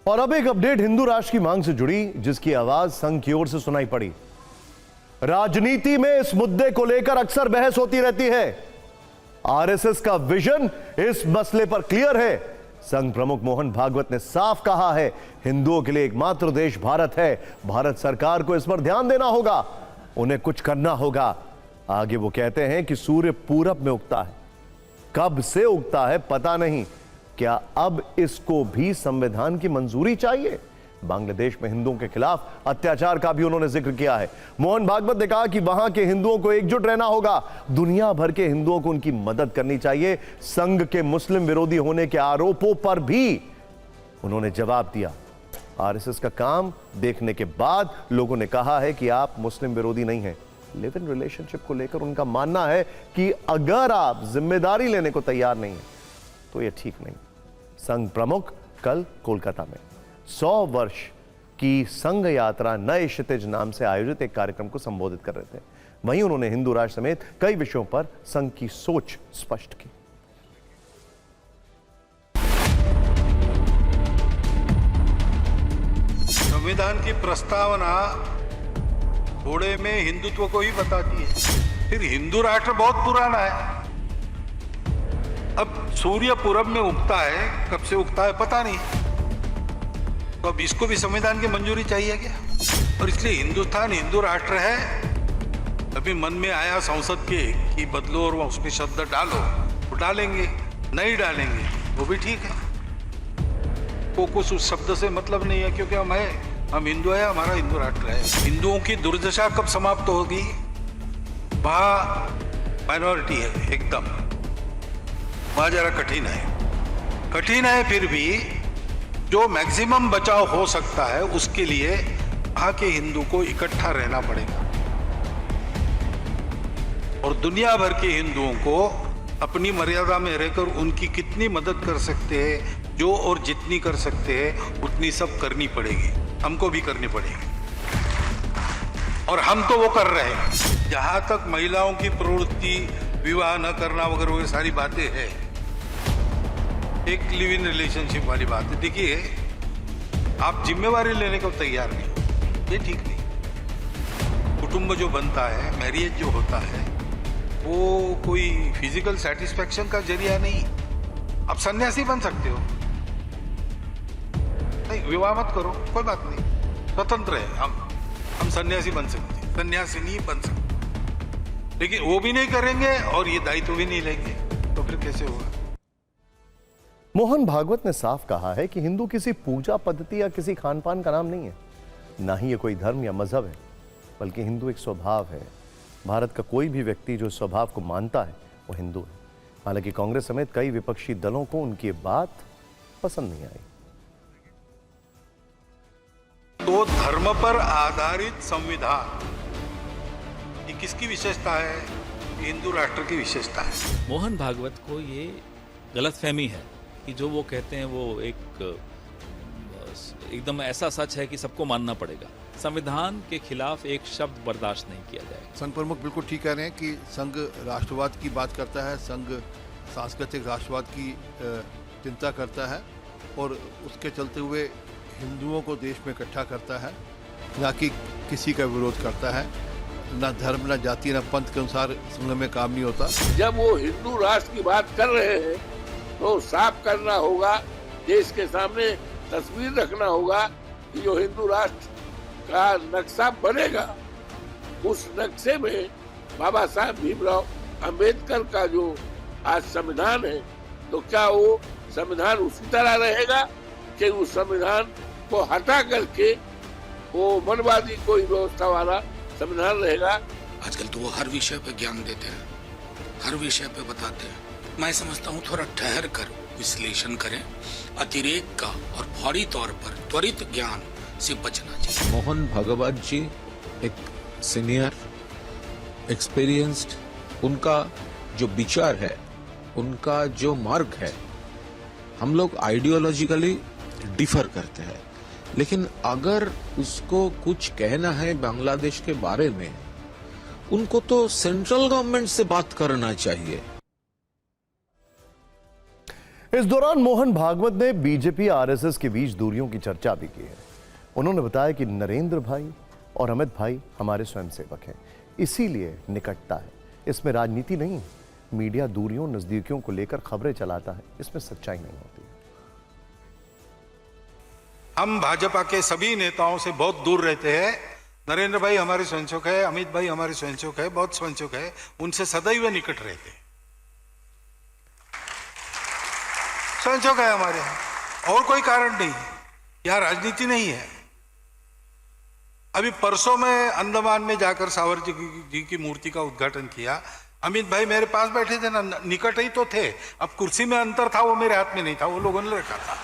और अब एक अपडेट हिंदू राष्ट्र की मांग से जुड़ी, जिसकी आवाज संघ की ओर से सुनाई पड़ी। राजनीति में इस मुद्दे को लेकर अक्सर बहस होती रहती है। आरएसएस का विजन इस मसले पर क्लियर है। संघ प्रमुख मोहन भागवत ने साफ कहा है, हिंदुओं के लिए एकमात्र देश भारत है। भारत सरकार को इस पर ध्यान देना होगा, उन्हें कुछ करना होगा। आगे वो कहते हैं कि सूर्य पूरब में उगता है, कब से उगता है पता नहीं। क्या अब इसको भी संविधान की मंजूरी चाहिए? बांग्लादेश में हिंदुओं के खिलाफ अत्याचार का भी उन्होंने जिक्र किया है। मोहन भागवत ने कहा कि वहां के हिंदुओं को एकजुट रहना होगा, दुनिया भर के हिंदुओं को उनकी मदद करनी चाहिए। संघ के मुस्लिम विरोधी होने के आरोपों पर भी उन्होंने जवाब दिया। आरएसएस का काम देखने के बाद लोगों ने कहा है कि आप मुस्लिम विरोधी नहीं हैं। लिव इन रिलेशनशिप को लेकर उनका मानना है कि अगर आप जिम्मेदारी लेने को तैयार नहीं है तो यह ठीक नहीं। संघ प्रमुख कल कोलकाता में 100 वर्ष की संघ यात्रा नए क्षितिज नाम से आयोजित एक कार्यक्रम को संबोधित कर रहे थे। वहीं उन्होंने हिंदू राष्ट्र समेत कई विषयों पर संघ की सोच स्पष्ट की। संविधान की प्रस्तावना घोड़े में हिंदुत्व को ही बताती है। फिर हिंदू राष्ट्र बहुत पुराना है। अब सूर्य पूरब में उगता है, कब से उगता है पता नहीं, तो अब इसको भी संविधान की मंजूरी चाहिए क्या? और इसलिए हिंदुस्तान हिंदू राष्ट्र है। अभी मन में आया संसद के कि बदलो और उसमें शब्द डालो, वो डालेंगे, नहीं डालेंगे वो भी ठीक है। को कुछ उस शब्द से मतलब नहीं है, क्योंकि हम हिंदू है, हमारा हिंदू राष्ट्र है। हिंदुओं की दुर्दशा कब समाप्त होगी? वहां माइनॉरिटी है एकदम, वहां जरा कठिन है। फिर भी जो मैक्सिमम बचाव हो सकता है उसके लिए वहां के हिंदू को इकट्ठा रहना पड़ेगा और दुनिया भर के हिंदुओं को अपनी मर्यादा में रहकर उनकी कितनी मदद कर सकते हैं, जो और जितनी कर सकते हैं उतनी सब करनी पड़ेगी, हमको भी करनी पड़ेगी। और हम तो वो कर रहे हैं। जहां तक महिलाओं की प्रवृत्ति, विवाह न करना वगैरह वो सारी बातें हैं, एक लिव इन रिलेशनशिप वाली बात है। देखिए, आप जिम्मेवारी लेने को तैयार नहीं, ये ठीक नहीं। कुटुंब जो बनता है, मैरिज जो होता है, वो कोई फिजिकल सेटिस्फैक्शन का जरिया नहीं। आप सन्यासी बन सकते हो, नहीं विवाह मत करो, कोई बात नहीं, स्वतंत्र है। हम सन्यासी बन सकते, सन्यासी नहीं बन सकते, लेकिन वो भी नहीं करेंगे और ये दायित्व भी नहीं लेंगे, तो फिर कैसे होगा? मोहन भागवत ने साफ कहा है कि हिंदू किसी पूजा पद्धति या किसी खान पान का नाम नहीं है, ना ही ये कोई धर्म या मजहब है, बल्कि हिंदू एक स्वभाव है। भारत का कोई भी व्यक्ति जो स्वभाव को मानता है वो हिंदू है। हालांकि कांग्रेस समेत कई विपक्षी दलों को उनकी बात पसंद नहीं आई। तो धर्म पर आधारित संविधान ये किसकी विशेषता है? हिंदू राष्ट्र की विशेषता है। मोहन भागवत को ये गलतफहमी है कि जो वो कहते हैं वो एकदम ऐसा सच है कि सबको मानना पड़ेगा। संविधान के खिलाफ एक शब्द बर्दाश्त नहीं किया जाएगा। संघ प्रमुख बिल्कुल ठीक कह रहे हैं कि संघ राष्ट्रवाद की बात करता है, संघ सांस्कृतिक राष्ट्रवाद की चिंता करता है और उसके चलते हुए हिंदुओं को देश में इकट्ठा करता है, ना कि किसी का विरोध करता है। ना धर्म, ना जाति, ना पंथ के अनुसार संघ में काम नहीं होता। जब वो हिंदू राष्ट्र की बात कर रहे हैं तो साफ करना होगा, देश के सामने तस्वीर रखना होगा कि जो हिंदू राष्ट्र का नक्शा बनेगा, उस नक्शे में बाबा साहब भीमराव अंबेडकर का जो आज संविधान है, तो क्या वो संविधान उसी तरह रहेगा कि उस संविधान को हटा करके वो मनवादी कोई व्यवस्था वाला संविधान रहेगा? आजकल तो वो हर विषय पे ज्ञान देते हैं, हर विषय पे बताते हैं। मैं समझता हूँ थोड़ा ठहर कर विश्लेषण करें, अतिरेक का और फौरी तौर पर त्वरित ज्ञान से बचना चाहिए। मोहन भागवत जी एक सीनियर एक्सपीरियंस्ड, उनका जो विचार है, उनका जो मार्ग है, हम लोग आइडियोलॉजिकली डिफर करते हैं, लेकिन अगर उसको कुछ कहना है बांग्लादेश के बारे में, उनको तो सेंट्रल गवर्नमेंट से बात करना चाहिए। इस दौरान मोहन भागवत ने बीजेपी आरएसएस के बीच दूरियों की चर्चा भी की है। उन्होंने बताया कि नरेंद्र भाई और अमित भाई हमारे स्वयंसेवक हैं, इसीलिए निकटता है, इसमें राजनीति नहीं। मीडिया दूरियों नजदीकियों को लेकर खबरें चलाता है, इसमें सच्चाई नहीं होती। हम भाजपा के सभी नेताओं से बहुत दूर रहते हैं। नरेंद्र भाई हमारे स्वयंसेवक है, अमित भाई हमारे स्वयंसेवक है, बहुत स्वयंसेवक है, उनसे सदैव निकट रहते हैं। स्वयंसेवक है हमारे, और कोई कारण नहीं, यहां राजनीति नहीं है। अभी परसों में अंडमान में जाकर सावरकर जी की मूर्ति का उद्घाटन किया। अमित भाई मेरे पास बैठे थे ना, निकट ही तो थे। अब कुर्सी में अंतर था, वो मेरे हाथ में नहीं था, वो लोगों ने रखा था।